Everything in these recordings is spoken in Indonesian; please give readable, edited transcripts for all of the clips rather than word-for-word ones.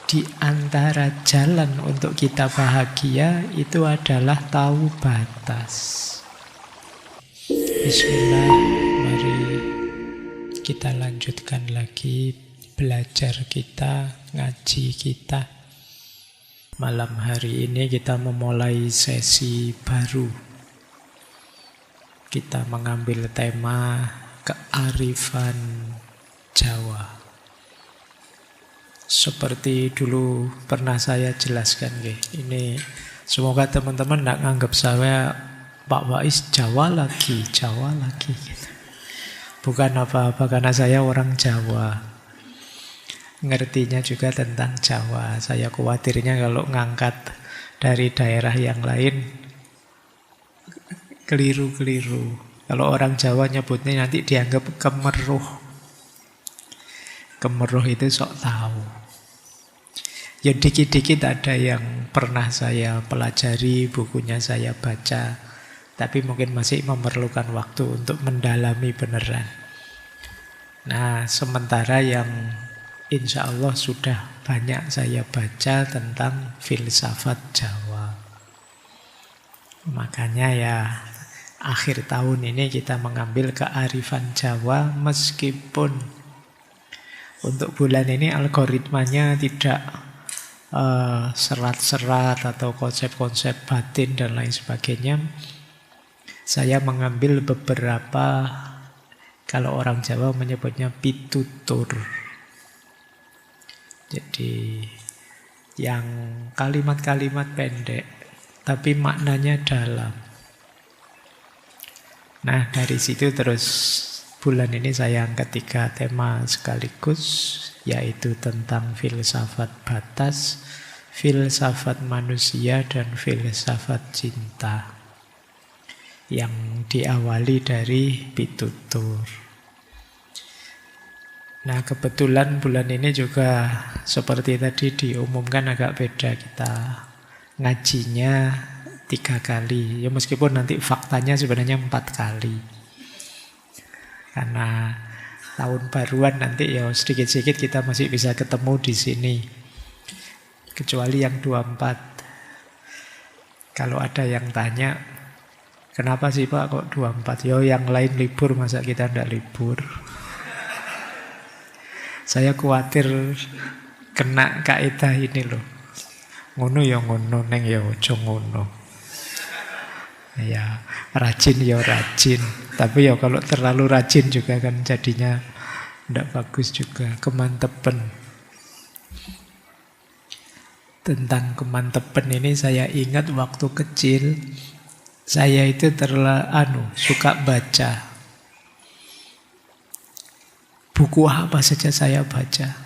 di antara jalan untuk kita bahagia itu adalah tahu batas. Bismillah, mari kita lanjutkan lagi belajar kita, ngaji kita. Malam hari ini kita memulai sesi baru. Kita mengambil tema kearifan Jawa. Seperti dulu pernah saya jelaskan, ini semoga teman-teman tidak nganggap saya Pak Faiz Jawa lagi gitu. Bukan apa-apa, karena saya orang Jawa, ngertinya juga tentang Jawa. Saya khawatirnya kalau ngangkat dari daerah yang lain keliru-keliru. Kalau orang Jawa nyebutnya nanti dianggap kemeruh. Kemeruh itu sok tahu. Ya dikit-dikit ada yang pernah saya pelajari, bukunya saya baca, tapi mungkin masih memerlukan waktu untuk mendalami beneran. Nah, sementara yang insya Allah sudah banyak saya baca tentang filsafat Jawa. Makanya ya akhir tahun ini kita mengambil kearifan Jawa, meskipun untuk bulan ini algoritmanya tidak serat-serat atau konsep-konsep batin dan lain sebagainya. Saya mengambil beberapa, kalau orang Jawa menyebutnya pitutur. Jadi yang kalimat-kalimat pendek tapi maknanya dalam. Nah, dari situ terus bulan ini saya angkat 3 tema sekaligus, yaitu tentang filsafat batas, filsafat manusia, dan filsafat cinta, yang diawali dari pitutur. Nah, kebetulan bulan ini juga seperti tadi diumumkan agak beda, kita ngajinya 3 kali. Ya meskipun nanti faktanya sebenarnya 4 kali. Karena tahun baruan nanti ya sedikit-sedikit kita masih bisa ketemu di sini. Kecuali yang 24. Kalau ada yang tanya, kenapa sih Pak kok 24? Yo yang lain libur, masa kita tidak libur? Saya khawatir kena kaidah ini loh. Ngono ya ngono, neng ya ojo ngono. Ya, rajin ya rajin. Tapi ya kalau terlalu rajin juga kan jadinya tidak bagus juga. Kemantepen. Tentang kemantepen ini saya ingat waktu kecil, saya itu suka baca. Buku apa saja saya baca.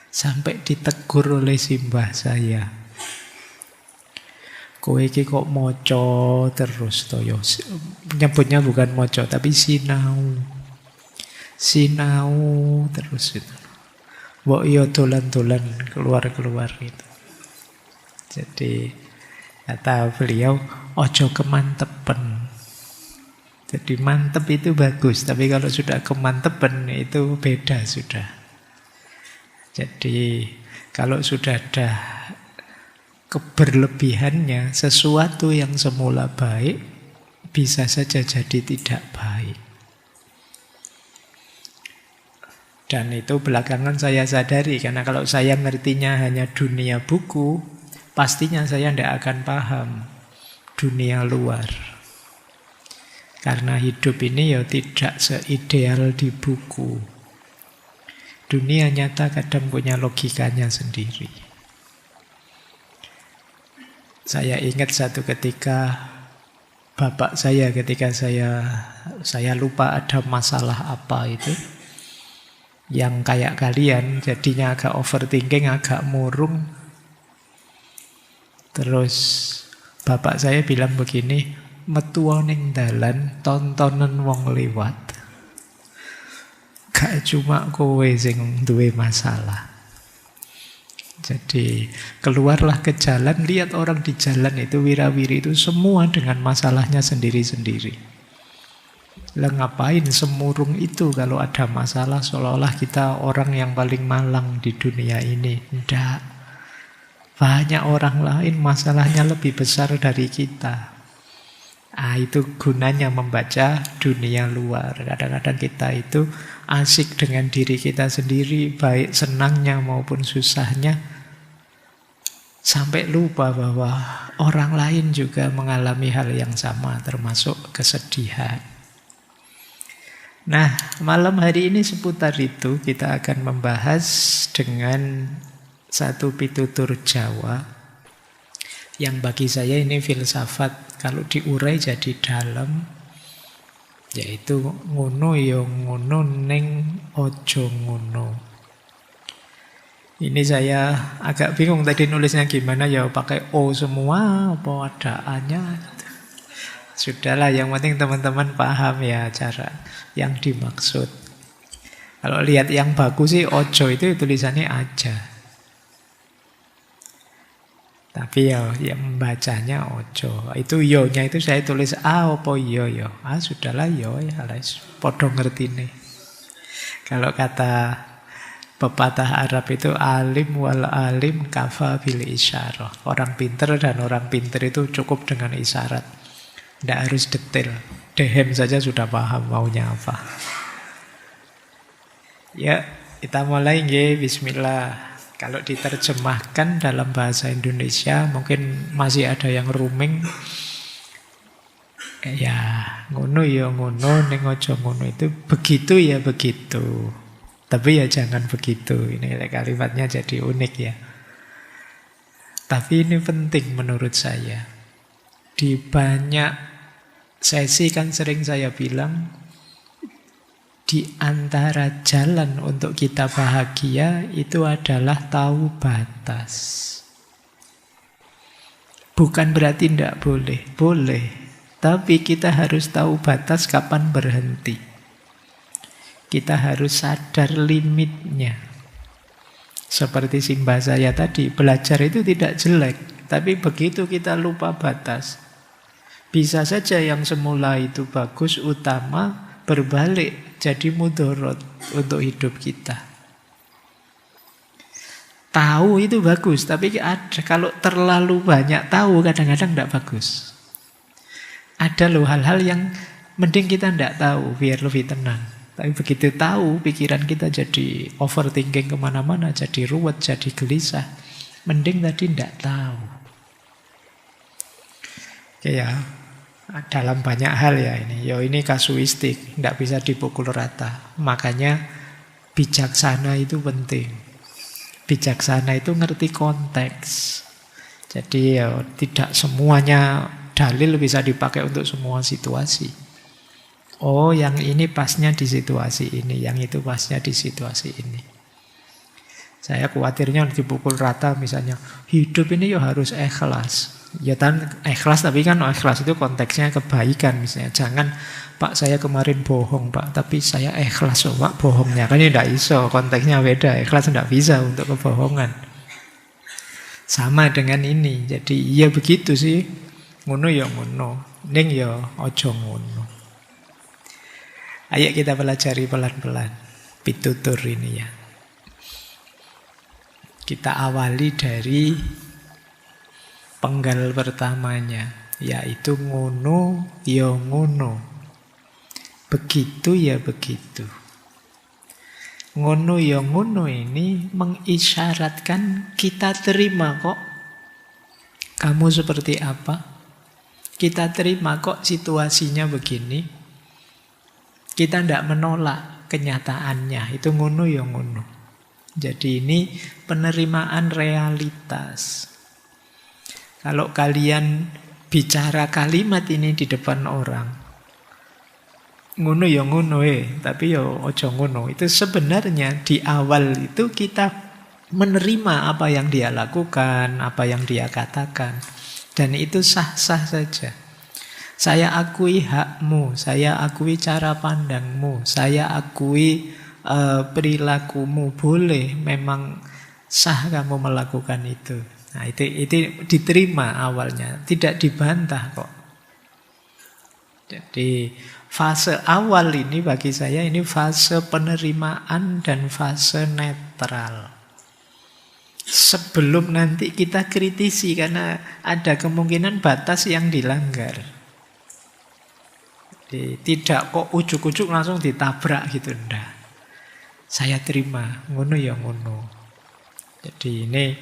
Sampai ditegur oleh simbah saya. Kowe iki kok moco terus toyo. Nyebutnya bukan moco tapi sinau. Sinau terus itu. Mbok yo dolan-dolan keluar-keluar gitu. Jadi kata beliau, ojo kemantepen. Jadi mantep itu bagus, tapi kalau sudah kemantepen itu beda sudah. Jadi kalau sudah ada keberlebihannya, sesuatu yang semula baik bisa saja jadi tidak baik. Dan itu belakangan saya sadari, karena kalau saya ngertinya hanya dunia buku, pastinya saya tidak akan paham dunia luar. Karena hidup ini ya tidak seideal di buku. Dunia nyata kadang punya logikanya sendiri. Saya ingat satu ketika bapak saya ketika saya lupa ada masalah apa itu yang kayak kalian jadinya agak overthinking, agak murung. Terus bapak saya bilang begini, metu ning dalan tontonan wong liwat. Gak cuma kowe sing duwe masalah. Jadi keluarlah ke jalan, lihat orang di jalan itu, wira-wiri itu semua dengan masalahnya sendiri-sendiri. Lah ngapain semurung itu kalau ada masalah seolah-olah kita orang yang paling malang di dunia ini. Tidak. Banyak orang lain masalahnya lebih besar dari kita. Itu gunanya membaca dunia luar. Kadang-kadang kita itu asik dengan diri kita sendiri, baik senangnya maupun susahnya, sampai lupa bahwa orang lain juga mengalami hal yang sama, termasuk kesedihan. Nah, malam hari ini seputar itu kita akan membahas dengan satu pitutur Jawa yang bagi saya ini filsafat, kalau diurai jadi dalam, yaitu ngono ya ngono ning ojo ngono. Ini saya agak bingung tadi nulisnya gimana, ya pakai O semua apa ada A-nya. Sudahlah, yang penting teman-teman paham ya cara yang dimaksud. Kalau lihat yang bagus sih ojo itu tulisannya aja. Tapi ya yang membacanya ojo. Itu yo-nya itu saya tulis A apa yo yo. Sudahlah yo ya, podo ngerti nih. Kalau kata pepatah Arab itu alim wal alim kafa bil isyarah. Orang pinter dan orang pinter itu cukup dengan isyarat. Tidak harus detail. Dehem saja sudah paham maunya apa. Ya, kita mulai nggih. Bismillah. Kalau diterjemahkan dalam bahasa Indonesia mungkin masih ada yang rooming. Ya, ngono ya ngono, ning aja ngono itu begitu ya begitu. Tapi ya jangan begitu. Ini kalimatnya jadi unik ya. Tapi ini penting menurut saya. Di banyak sesi kan sering saya bilang, di antara jalan untuk kita bahagia itu adalah tahu batas. Bukan berarti tidak boleh, boleh. Tapi kita harus tahu batas kapan berhenti. Kita harus sadar limitnya. Seperti simbah saya tadi, belajar itu tidak jelek. Tapi begitu kita lupa batas, bisa saja yang semula itu bagus, utama, berbalik jadi mudorot untuk hidup kita. Tahu itu bagus, tapi kalau terlalu banyak tahu kadang-kadang tidak bagus. Ada loh hal-hal yang mending kita tidak tahu biar lebih tenang. Tapi begitu tahu, pikiran kita jadi overthinking kemana-mana, jadi ruwet, jadi gelisah. Mending tadi tidak tahu. Oke ya, dalam banyak hal ya ini. Ini kasuistik, tidak bisa dipukul rata. Makanya bijaksana itu penting. Bijaksana itu ngerti konteks. Jadi tidak semuanya dalil bisa dipakai untuk semua situasi. Oh, yang ini pasnya di situasi ini, yang itu pasnya di situasi ini. Saya khawatirnya dipukul rata misalnya, hidup ini harus ikhlas. Ya kan ikhlas, tapi kan ikhlas itu konteksnya kebaikan misalnya. Jangan, Pak saya kemarin bohong Pak, tapi saya ikhlas Pak bohongnya. Kan ya tidak iso, konteksnya beda. Ikhlas tidak bisa untuk kebohongan. Sama dengan ini. Jadi ya begitu sih. Ngono ya ngono, ning ya ojo ngono. Ayo kita pelajari pelan-pelan pitutur ini ya. Kita awali dari penggal pertamanya, yaitu ngono ya ngono. Begitu ya begitu. Ngono ya ngono ini mengisyaratkan kita terima kok kamu seperti apa. Kita terima kok situasinya begini. Kita tidak menolak kenyataannya. Itu ngono ya ngono. Jadi ini penerimaan realitas. Kalau kalian bicara kalimat ini di depan orang, ngono ya ngono tapi ya ojo ngono. Itu sebenarnya di awal itu kita menerima apa yang dia lakukan, apa yang dia katakan. Dan itu sah-sah saja. Saya akui hakmu, saya akui cara pandangmu, saya akui perilakumu. Boleh, memang sah kamu melakukan itu. Nah, itu diterima awalnya, tidak dibantah kok. Jadi Fase awal ini bagi saya ini fase penerimaan dan fase netral. Sebelum nanti kita kritisi karena ada kemungkinan batas yang dilanggar. Jadi, tidak kok ujuk-ujuk langsung ditabrak gitu, enggak. Saya terima, ngono ya ngono. Jadi ini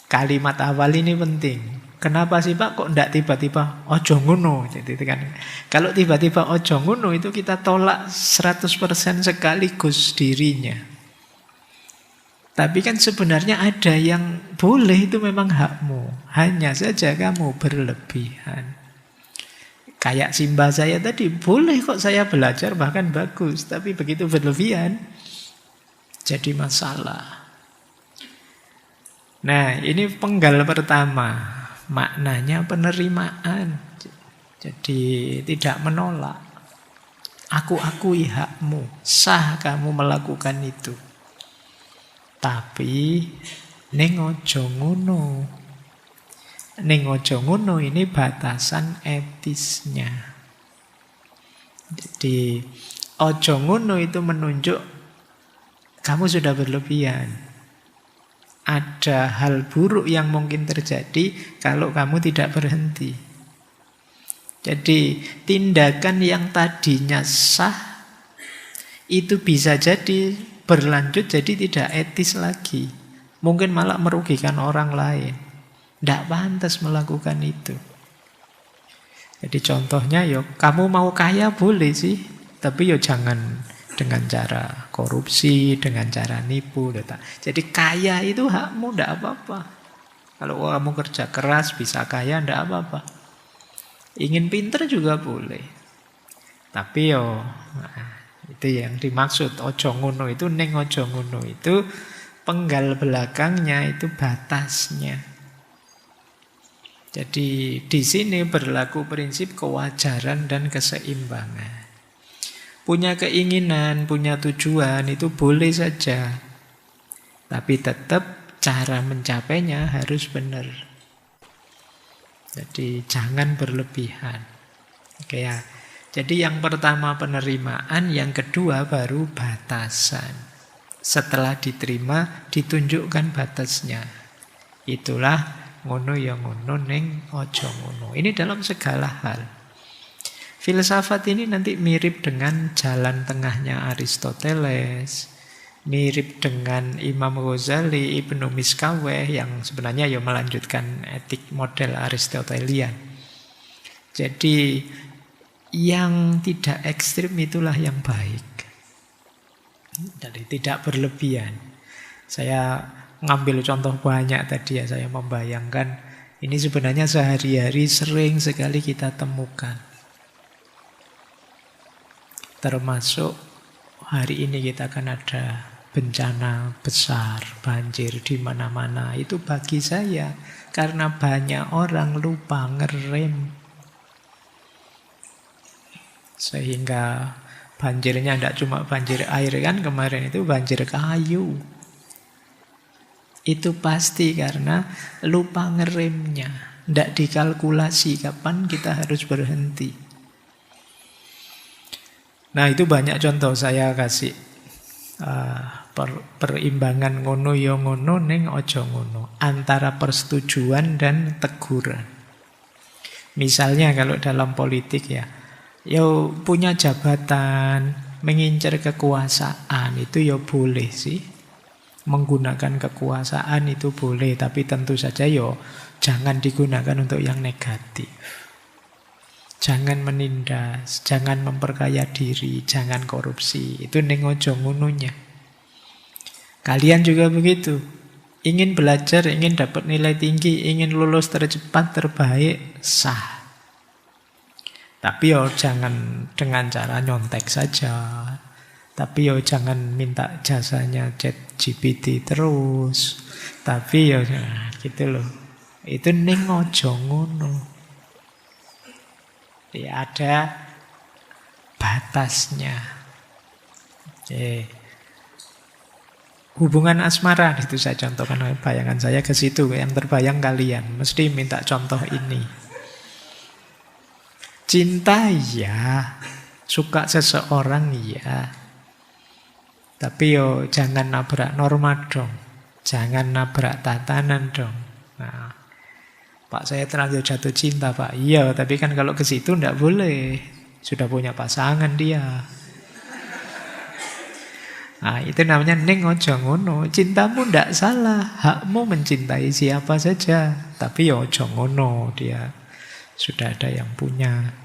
kalimat awal ini penting. Kenapa sih Pak kok enggak tiba-tiba ojo ngono? Jadi itu kan kalau tiba-tiba ojo ngono itu kita tolak 100% sekaligus dirinya. Tapi kan sebenarnya ada yang boleh, itu memang hakmu. Hanya saja kamu berlebihan. Kayak Simba saya tadi, boleh kok saya belajar bahkan bagus, tapi begitu berlebihan jadi masalah. Nah, ini penggal pertama. Maknanya penerimaan. Jadi tidak menolak. Aku akui hakmu. Sah kamu melakukan itu. Tapi ning ojo ngono. Ning ojo ngono ini batasan etisnya. Jadi ojo ngono itu menunjuk kamu sudah berlebihan. Ada hal buruk yang mungkin terjadi kalau kamu tidak berhenti. Jadi tindakan yang tadinya sah itu bisa jadi berlanjut jadi tidak etis lagi. Mungkin malah merugikan orang lain. Tidak pantas melakukan itu. Jadi contohnya kamu mau kaya boleh sih, tapi jangan dengan cara korupsi, dengan cara nipu. Jadi kaya itu hakmu, tidak apa-apa. Kalau kamu kerja keras bisa kaya, tidak apa-apa. Ingin pinter juga boleh. Tapi itu yang dimaksud ojo ngono itu, neng ojo ngono itu penggal belakangnya itu batasnya. Jadi di sini berlaku prinsip kewajaran dan keseimbangan. Punya keinginan, punya tujuan itu boleh saja. Tapi tetap cara mencapainya harus benar. Jadi jangan berlebihan. Oke ya. Jadi yang pertama penerimaan, yang kedua baru batasan. Setelah diterima ditunjukkan batasnya. Itulah ngono ya ngono ning ojo ngono. Ini dalam segala hal. Filsafat ini nanti mirip dengan jalan tengahnya Aristoteles, mirip dengan Imam Ghazali, Ibnu Miskaweh yang sebenarnya melanjutkan etik model Aristotelian. Jadi yang tidak ekstrim itulah yang baik. Jadi tidak berlebihan. Saya ngambil contoh banyak tadi ya, saya membayangkan ini sebenarnya sehari-hari sering sekali kita temukan. Termasuk hari ini kita akan ada bencana besar, banjir di mana-mana. Itu bagi saya karena banyak orang lupa ngerem. Sehingga banjirnya tidak cuma banjir air kan, kemarin itu banjir kayu. Itu pasti karena lupa ngeremnya. Tidak dikalkulasi kapan kita harus berhenti. Nah itu banyak contoh saya kasih. Perimbangan ngono ya ngono ning ojo ngono. Antara persetujuan dan teguran. Misalnya kalau dalam politik punya jabatan, mengincar kekuasaan itu boleh sih. Menggunakan kekuasaan itu boleh, tapi tentu saja jangan digunakan untuk yang negatif. Jangan menindas, jangan memperkaya diri, jangan korupsi. Itu ning ojo ngononya. Kalian juga begitu. Ingin belajar, ingin dapat nilai tinggi, ingin lulus tercepat, terbaik, sah. Tapi jangan dengan cara nyontek saja. Tapi jangan minta jasanya ChatGPT terus. Tapi gitu loh. Itu ning ojo ngono. Ada batasnya. Oke. Hubungan asmara itu saya contohkan, bayangan saya ke situ. Yang terbayang kalian mesti minta contoh ini. Cinta ya, suka seseorang ya. Tapi yo jangan nabrak norma dong. Jangan nabrak tatanan dong. Nah, Pak saya terlanjur jatuh cinta Pak. Iya, tapi kan kalau ke situ ndak boleh. Sudah punya pasangan dia. Nah, itu namanya ning ojo ngono. Cintamu ndak salah, hakmu mencintai siapa saja. Tapi ya ojo ngono, dia sudah ada yang punya.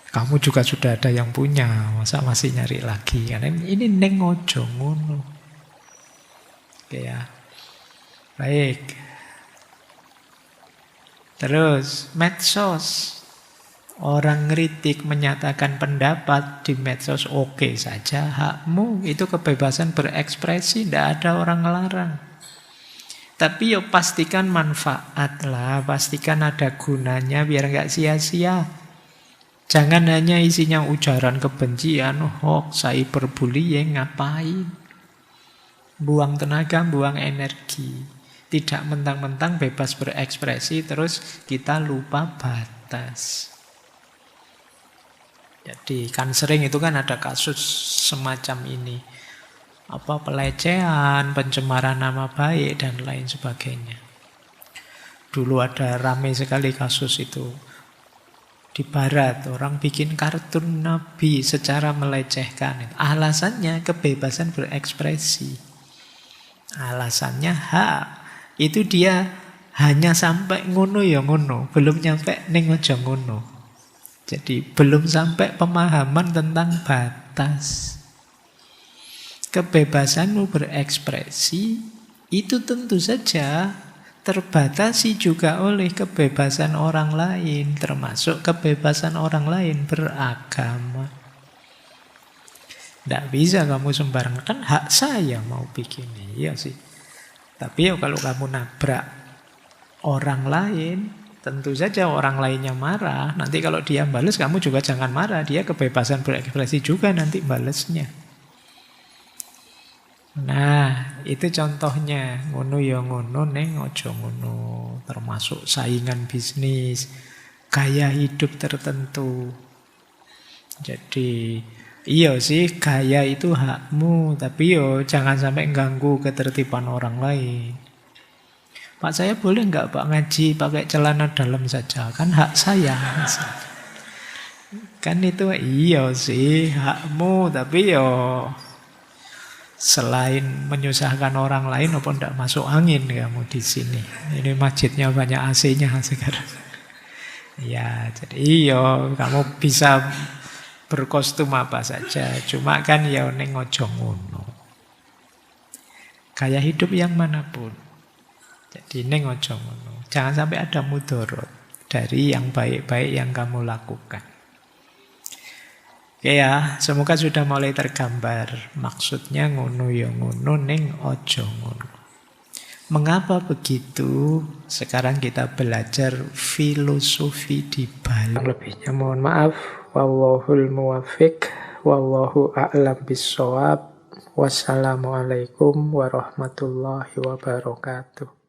Kamu juga sudah ada yang punya, masa masih nyari lagi? Karena ini ning ojo ngono. Oke ya. Baik. Terus medsos. Orang ngeritik menyatakan pendapat di medsos oke saja, hakmu, itu kebebasan berekspresi, tidak ada orang ngelarang. Tapi yo pastikan manfaat lah, pastikan ada gunanya biar nggak sia-sia. Jangan hanya isinya ujaran kebencian, hoax, cyberbullying, ngapain? Buang tenaga, buang energi. Tidak mentang-mentang bebas berekspresi terus kita lupa batas. Jadi kan sering itu kan ada kasus semacam ini. Apa pelecehan, pencemaran nama baik dan lain sebagainya. Dulu ada ramai sekali kasus itu. Di barat orang bikin kartun nabi secara melecehkan. Alasannya kebebasan berekspresi. Alasannya hak. Itu dia hanya sampai ngono ya ngono, belum nyampe ning aja ngono. Jadi belum sampai pemahaman tentang batas. Kebebasanmu berekspresi itu tentu saja terbatasi juga oleh kebebasan orang lain, termasuk kebebasan orang lain beragama. Tidak bisa kamu sembarangan, kan hak saya mau bikin, iya sih. Tapi ya kalau kamu nabrak orang lain, tentu saja orang lainnya marah. Nanti kalau dia balas, kamu juga jangan marah. Dia kebebasan berekspresi juga nanti balasnya. Nah, itu contohnya. Ngono ya ngono, neng ojo ngono. Termasuk saingan bisnis, gaya hidup tertentu. Jadi, iya sih, gaya itu hakmu. Tapi yo jangan sampai ganggu ketertiban orang lain. Pak saya boleh nggak Pak ngaji pakai celana dalam saja? Kan hak saya. Kan itu iya sih hakmu. Tapi yo selain menyusahkan orang lain apa ndak masuk angin kamu di sini. Ini masjidnya banyak AC-nya sekarang. Ya jadi iya kamu bisa berkostum apa saja. Cuma kan ya ning ojo ngono. Gaya hidup yang manapun. Jadi ning ojo ngono. Jangan sampai ada mudorot dari yang baik-baik yang kamu lakukan. Oke ya, semoga sudah mulai tergambar. Maksudnya ngono ya ngono, ning ojo ngono. Mengapa begitu? Sekarang kita belajar filosofi di balik. Lebihnya mohon maaf. Wallahul muwaffiq. Wallahu a'lam bissawab. Wassalamualaikum warahmatullahi wabarakatuh.